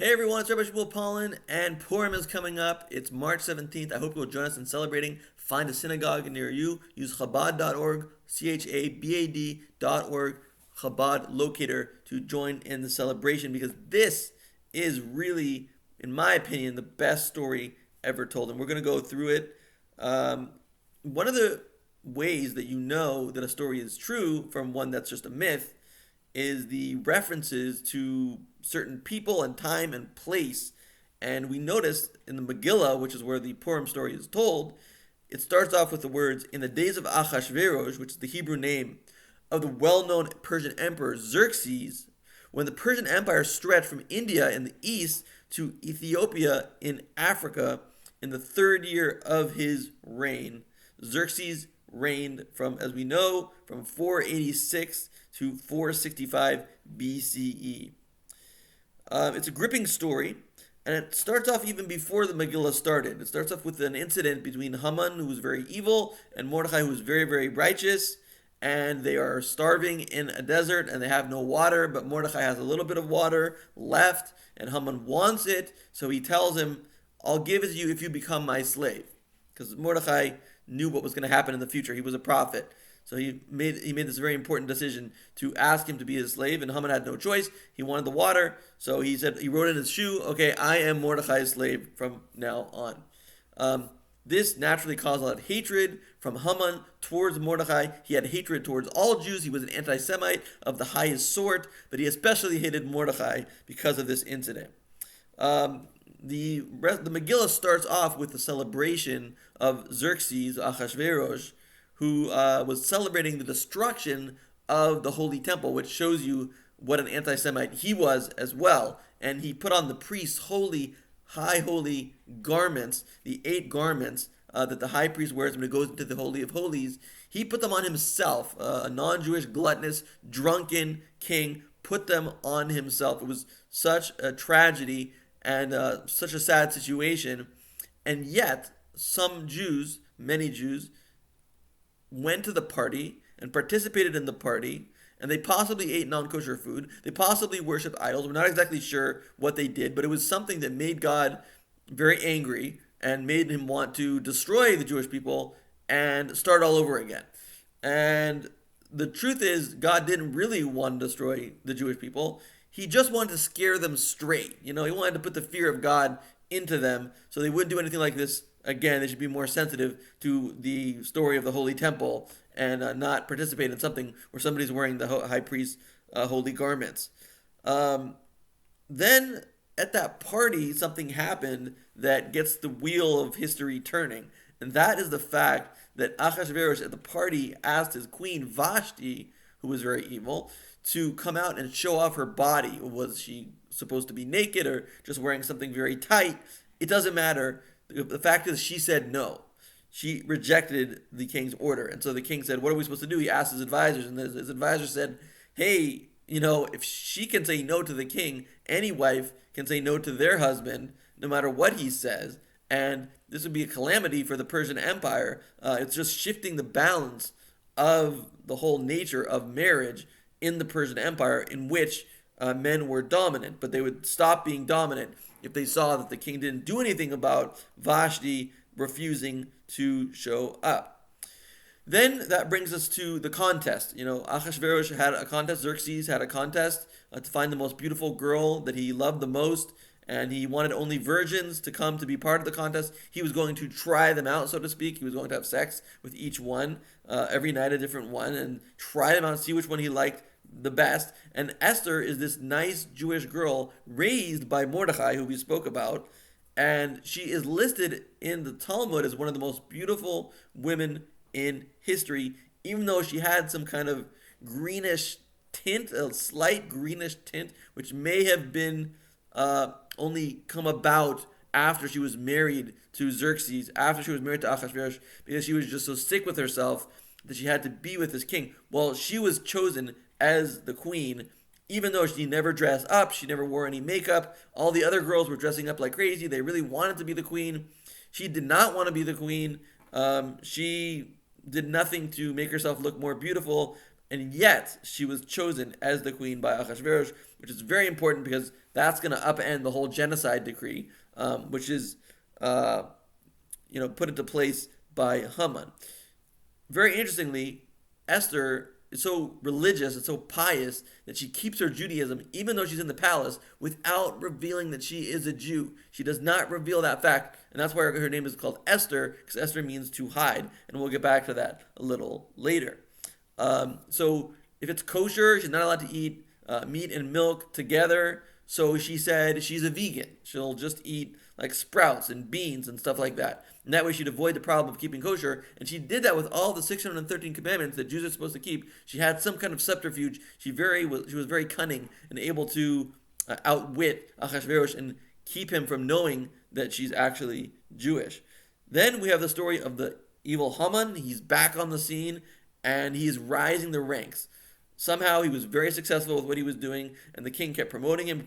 Hey everyone, it's Rabbi Shmuel Pollen, and Purim is coming up. It's March 17th. I hope you'll join us in celebrating. Find a synagogue near you. Use Chabad.org, Chabad.org, Chabad locator to join in the celebration because this is really, in my opinion, the best story ever told. And we're going to go through it. One of the ways that you know that a story is true from one that's just a myth is the references to certain people and time and place. And we notice in the Megillah, which is where the Purim story is told, it starts off with the words, in the days of Achashverosh, which is the Hebrew name of the well-known Persian emperor Xerxes, when the Persian Empire stretched from India in the east to Ethiopia in Africa in the third year of his reign. Xerxes reigned from, as we know, from 486 to 465 BCE. It's a gripping story, and it starts off even before the Megillah started. It starts off with an incident between Haman, who was very evil, and Mordechai, who was very, very righteous, and they are starving in a desert, and they have no water, but Mordechai has a little bit of water left, and Haman wants it, so he tells him, I'll give it to you if you become my slave. Because Mordechai knew what was going to happen in the future. He was a prophet. So he made this very important decision to ask him to be his slave, and Haman had no choice. He wanted the water, so he wrote in his shoe, okay, I am Mordechai's slave from now on. This naturally caused a lot of hatred from Haman towards Mordechai. He had hatred towards all Jews. He was an anti-Semite of the highest sort, but he especially hated Mordechai because of this incident. The Megillah starts off with the celebration of Xerxes, Achashverosh, who was celebrating the destruction of the Holy Temple, which shows you what an anti-Semite he was as well. And he put on the priest's high holy garments, the 8 garments that the high priest wears when he goes into the Holy of Holies. He put them on himself. A non-Jewish, gluttonous, drunken king put them on himself. It was such a tragedy and such a sad situation. And yet, some Jews, many Jews, went to the party and participated in the party, and they possibly ate non-kosher food. They possibly worshipped idols. We're not exactly sure what they did, but it was something that made God very angry and made him want to destroy the Jewish people and start all over again. And the truth is, God didn't really want to destroy the Jewish people. He just wanted to scare them straight. He wanted to put the fear of God into them so they wouldn't do anything like this again. They should be more sensitive to the story of the Holy Temple and not participate in something where somebody's wearing the high priest's holy garments. Then at that party, something happened that gets the wheel of history turning. And that is the fact that Achashverosh at the party asked his queen Vashti, who was very evil, to come out and show off her body. Was she supposed to be naked or just wearing something very tight? It doesn't matter. The fact is, she said no. She rejected the king's order. And so the king said, what are we supposed to do? He asked his advisors, and his advisors said, hey, if she can say no to the king, any wife can say no to their husband, no matter what he says. And this would be a calamity for the Persian Empire. It's just shifting the balance of the whole nature of marriage in the Persian Empire, in which men were dominant, but they would stop being dominant if they saw that the king didn't do anything about Vashti refusing to show up. Then that brings us to the contest. Achashverosh had a contest, Xerxes had a contest to find the most beautiful girl that he loved the most, and he wanted only virgins to come to be part of the contest. He was going to try them out, so to speak. He was going to have sex with each one, every night a different one, and try them out, see which one he liked the best. And Esther is this nice Jewish girl raised by Mordechai, who we spoke about, and she is listed in the Talmud as one of the most beautiful women in history, even though she had some kind of greenish tint, a slight greenish tint, which may have been only come about after she was married to Xerxes, after she was married to Achashverosh, because she was just so sick with herself that she had to be with this king. Well, she was chosen as the queen, even though she never dressed up, she never wore any makeup. All the other girls were dressing up like crazy. They really wanted to be the queen. She did not want to be the queen. She did nothing to make herself look more beautiful and yet she was chosen as the queen by Achashverosh, which is very important because that's going to upend the whole genocide decree, which is put into place by Haman. Very interestingly, Esther is so religious and so pious that she keeps her Judaism even though she's in the palace without revealing that she is a Jew. She does not reveal that fact, and that's why her name is called Esther, because Esther means to hide, and we'll get back to that a little later. So if it's kosher, she's not allowed to eat meat and milk together. So she said she's a vegan. She'll just eat like sprouts and beans and stuff like that. And that way she'd avoid the problem of keeping kosher. And she did that with all the 613 commandments that Jews are supposed to keep. She had some kind of subterfuge. She was very cunning and able to outwit Achashverosh and keep him from knowing that she's actually Jewish. Then we have the story of the evil Haman. He's back on the scene and he is rising the ranks. Somehow he was very successful with what he was doing, and the king kept promoting him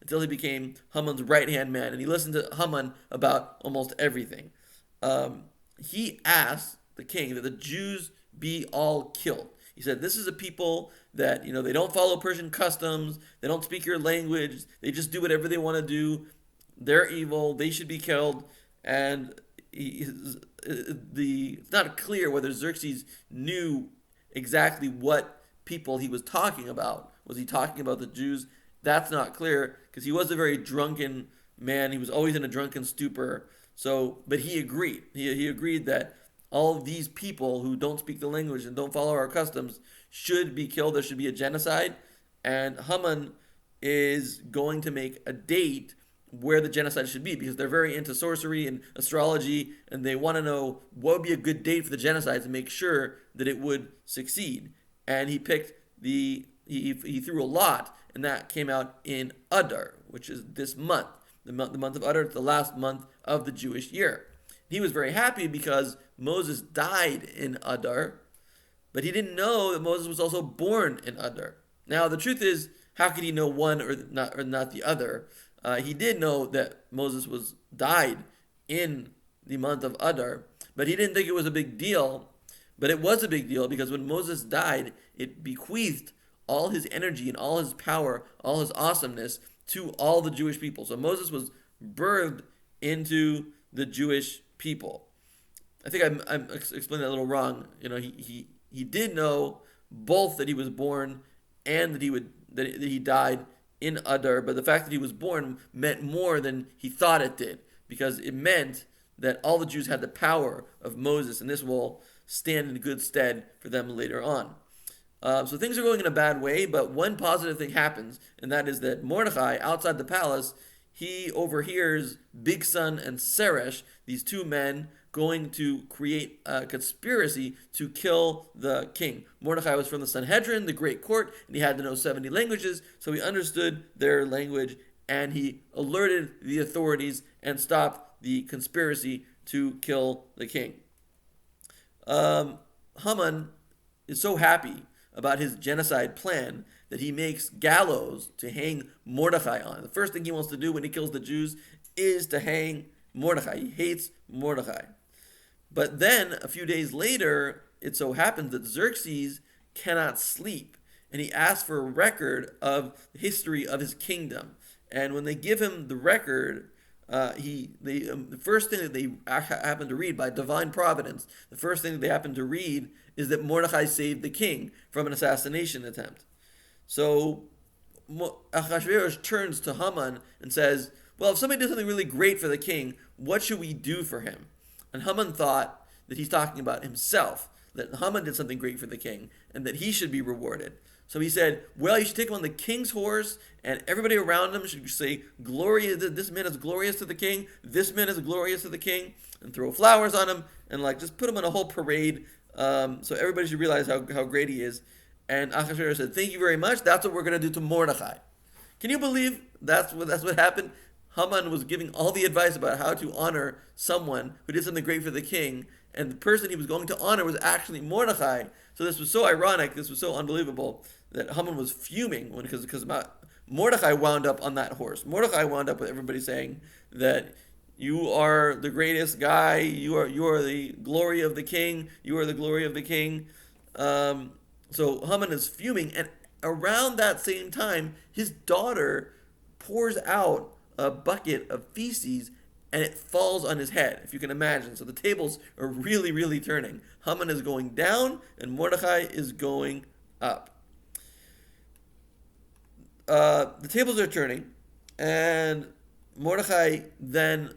until he became Haman's right-hand man, and he listened to Haman about almost everything. He asked the king that the Jews be all killed. He said, this is a people that, they don't follow Persian customs, they don't speak your language, they just do whatever they want to do, they're evil, they should be killed, and it's not clear whether Xerxes knew exactly what people he was talking about. Was he talking about the Jews? That's not clear because he was a very drunken man. He was always in a drunken stupor. But he agreed. He agreed that all of these people who don't speak the language and don't follow our customs should be killed. There should be a genocide. And Haman is going to make a date where the genocide should be because they're very into sorcery and astrology, and they want to know what would be a good date for the genocide to make sure that it would succeed. And he picked he threw a lot, and that came out in Adar, which is this month. The month of Adar, the last month of the Jewish year. He was very happy because Moses died in Adar, but he didn't know that Moses was also born in Adar. Now, the truth is, how could he know one or not the other? He did know that Moses died in the month of Adar, but he didn't think it was a big deal. But it was a big deal because when Moses died, it bequeathed all his energy and all his power, all his awesomeness to all the Jewish people. So Moses was birthed into the Jewish people. I think I'm explaining that a little wrong. He did know both that he was born and that he died in Adar, but the fact that he was born meant more than he thought it did, because it meant that all the Jews had the power of Moses, and this will stand in good stead for them later on. So things are going in a bad way, but one positive thing happens, and that is that Mordechai, outside the palace, he overhears Bigsan and Seresh, these two men, going to create a conspiracy to kill the king. Mordechai was from the Sanhedrin, the great court, and he had to know 70 languages, so he understood their language, and he alerted the authorities and stopped the conspiracy to kill the king. Haman is so happy about his genocide plan that he makes gallows to hang Mordechai on. The first thing he wants to do when he kills the Jews is to hang Mordechai. He hates Mordechai. But then, a few days later, it so happens that Xerxes cannot sleep, and he asks for a record of the history of his kingdom. And when they give him the record, the first thing that they happen to read by divine providence, the first thing that they happen to read is that Mordechai saved the king from an assassination attempt. So Achashverosh turns to Haman and says, well, if somebody does something really great for the king, what should we do for him? And Haman thought that he's talking about himself, that Haman did something great for the king, and that he should be rewarded. So he said, well, you should take him on the king's horse, and everybody around him should say, this man is glorious to the king, this man is glorious to the king, and throw flowers on him, and just put him in a whole parade, so everybody should realize how great he is. And Achashverosh said, thank you very much, that's what we're going to do to Mordechai. Can you believe that's what happened? Haman was giving all the advice about how to honor someone who did something great for the king, and the person he was going to honor was actually Mordechai. So this was so ironic, this was so unbelievable, that Haman was fuming because Mordechai wound up on that horse. Mordechai wound up with everybody saying that you are the greatest guy, you are the glory of the king, you are the glory of the king. So Haman is fuming, and around that same time, his daughter pours out a bucket of feces, and it falls on his head, if you can imagine. So the tables are really, really turning. Haman is going down, and Mordechai is going up. The tables are turning, and Mordechai then,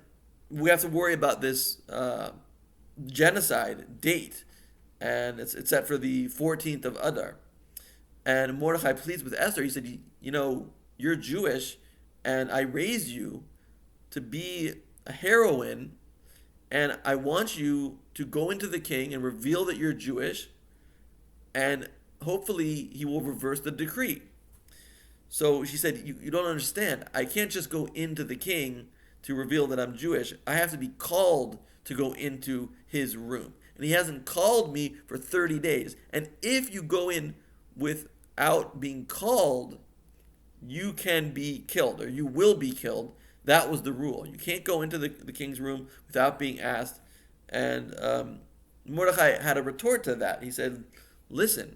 we have to worry about this genocide date, and it's set for the 14th of Adar. And Mordechai pleads with Esther. He said, you know, you're Jewish, and I raised you to be a heroine, and I want you to go into the king and reveal that you're Jewish, and hopefully he will reverse the decree. So she said, you don't understand. I can't just go into the king to reveal that I'm Jewish. I have to be called to go into his room. And he hasn't called me for 30 days. And if you go in without being called, you can be killed, or you will be killed. That was the rule. You can't go into the king's room without being asked. And Mordechai had a retort to that. He said, listen,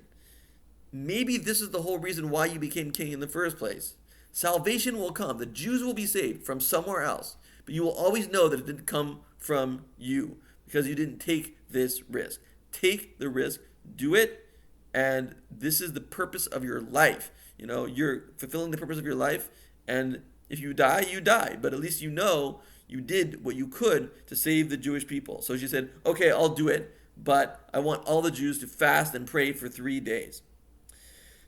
maybe this is the whole reason why you became king in the first place. Salvation will come. The Jews will be saved from somewhere else. But you will always know that it didn't come from you because you didn't take this risk. Take the risk. Do it. And this is the purpose of your life. You know, you're fulfilling the purpose of your life. And if you die, you die. But at least you know you did what you could to save the Jewish people. So she said, okay, I'll do it. But I want all the Jews to fast and pray for 3 days.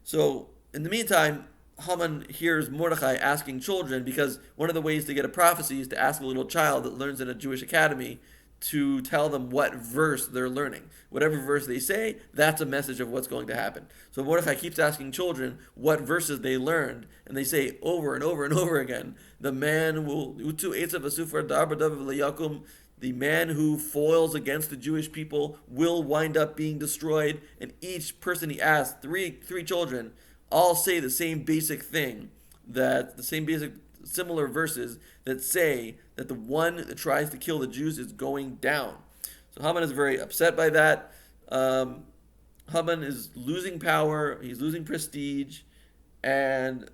So in the meantime, Haman hears Mordechai asking children, because one of the ways to get a prophecy is to ask a little child that learns in a Jewish academy to tell them what verse they're learning. Whatever verse they say, that's a message of what's going to happen. So Mordechai keeps asking children what verses they learned, and they say over and over and over again, the man will, the man who foils against the Jewish people will wind up being destroyed. And each person he asks, three children, all say the same basic thing, that the same basic similar verses that say that the one that tries to kill the Jews is going down. So Haman is very upset by that. Haman is losing power, he's losing prestige, and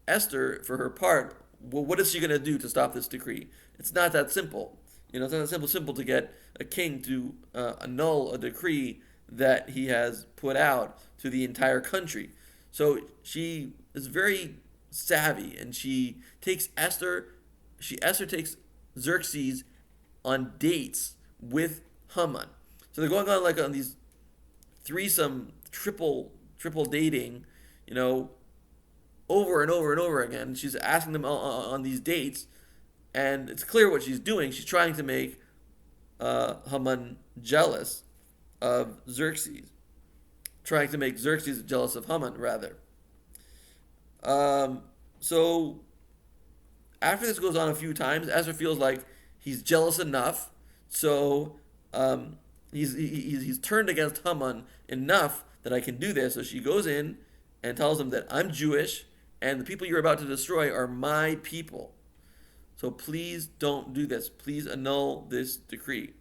Esther, for her part, well, what is she going to do to stop this decree? It's not that simple. You know, it's not that simple to get a king to annul a decree that he has put out to the entire country. So she is very savvy, and she takes Esther takes Xerxes on dates with Haman. So they're going on like on these threesome, triple dating, you know, over and over and over again. She's asking them on these dates, and it's clear what she's doing. She's trying to make Haman jealous of Xerxes. Trying to make Xerxes jealous of Haman, rather. So after this goes on a few times, Esther feels like he's jealous enough. So he's turned against Haman enough that I can do this. So she goes in and tells him that I'm Jewish, and the people you're about to destroy are my people. So please don't do this. Please annul this decree.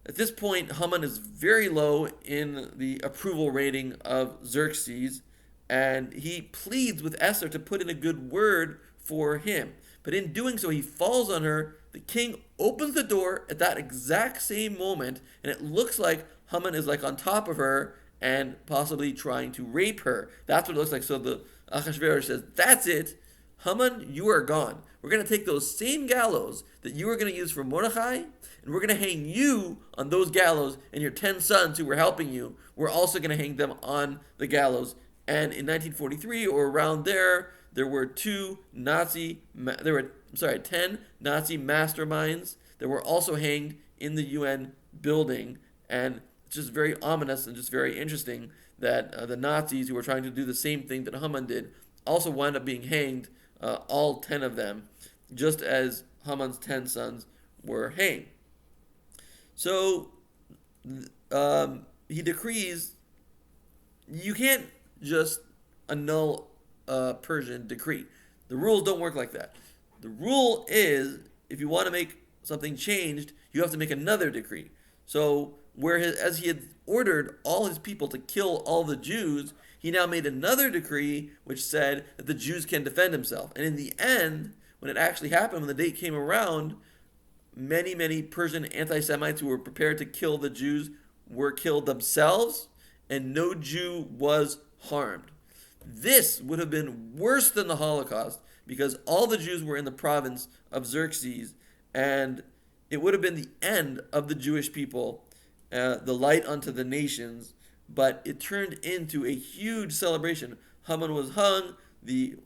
At this point, Haman is very low in the approval rating of Xerxes, and he pleads with Esther to put in a good word for him. But in doing so, he falls on her. The king opens the door at that exact same moment, and it looks like Haman is like on top of her and possibly trying to rape her. That's what it looks like. So the Achashverosh says, that's it. Haman, you are gone. We're going to take those same gallows that you were going to use for Mordechai, and we're going to hang you on those gallows, and your 10 sons who were helping you, we're also going to hang them on the gallows. And in 1943 or around there were 10 Nazi masterminds that were also hanged in the UN building. And it's just very ominous and just very interesting that the Nazis who were trying to do the same thing that Haman did also wound up being hanged, all 10 of them, just as Haman's 10 sons were hanged. So he decrees, you can't just annul a Persian decree. The rules don't work like that. The rule is, if you want to make something changed, you have to make another decree. So, as he had ordered all his people to kill all the Jews, he now made another decree which said that the Jews can defend himself. And in the end, when it actually happened, when the date came around, many Persian anti-Semites who were prepared to kill the Jews were killed themselves, and no Jew was harmed. This would have been worse than the Holocaust because all the Jews were in the province of Xerxes, and it would have been the end of the Jewish people, the light unto the nations. But it turned into a huge celebration. Haman was hung, the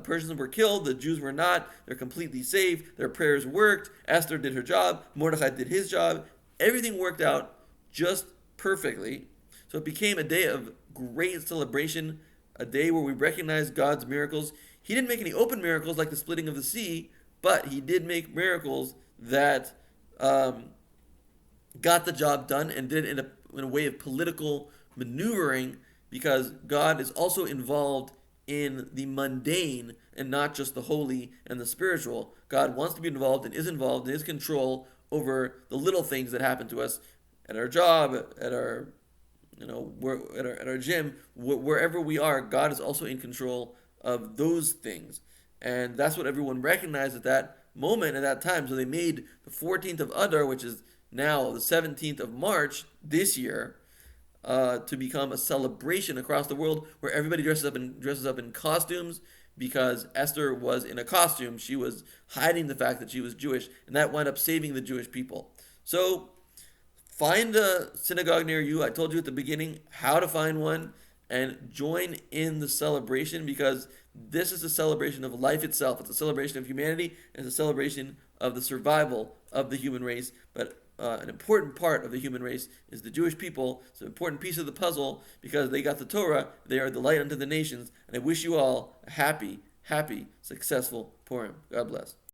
Persians were killed, the Jews were not. They're completely safe. Their prayers worked. Esther did her job. Mordecai did his job. Everything worked out just perfectly. So it became a day of great celebration, a day where we recognize God's miracles. He didn't make any open miracles like the splitting of the sea, but he did make miracles that got the job done and did it in a way of political maneuvering, because God is also involved in the mundane and not just the holy and the spiritual. God wants to be involved and is involved in his control over the little things that happen to us at our job, at our at our gym, wherever we are. God is also in control of those things, and that's what everyone recognized at that moment, at that time. So they made the 14th of Adar, which is now the 17th of March this year, to become a celebration across the world where everybody dresses up in costumes, because Esther was in a costume. She was hiding the fact that she was Jewish, and that wound up saving the Jewish people. So find a synagogue near you. I told you at the beginning how to find one, and join in the celebration, because this is a celebration of life itself. It's a celebration of humanity, and it's a celebration of the survival of the human race. But an important part of the human race is the Jewish people. It's an important piece of the puzzle because they got the Torah. They are the light unto the nations. And I wish you all a happy, successful Purim. God bless.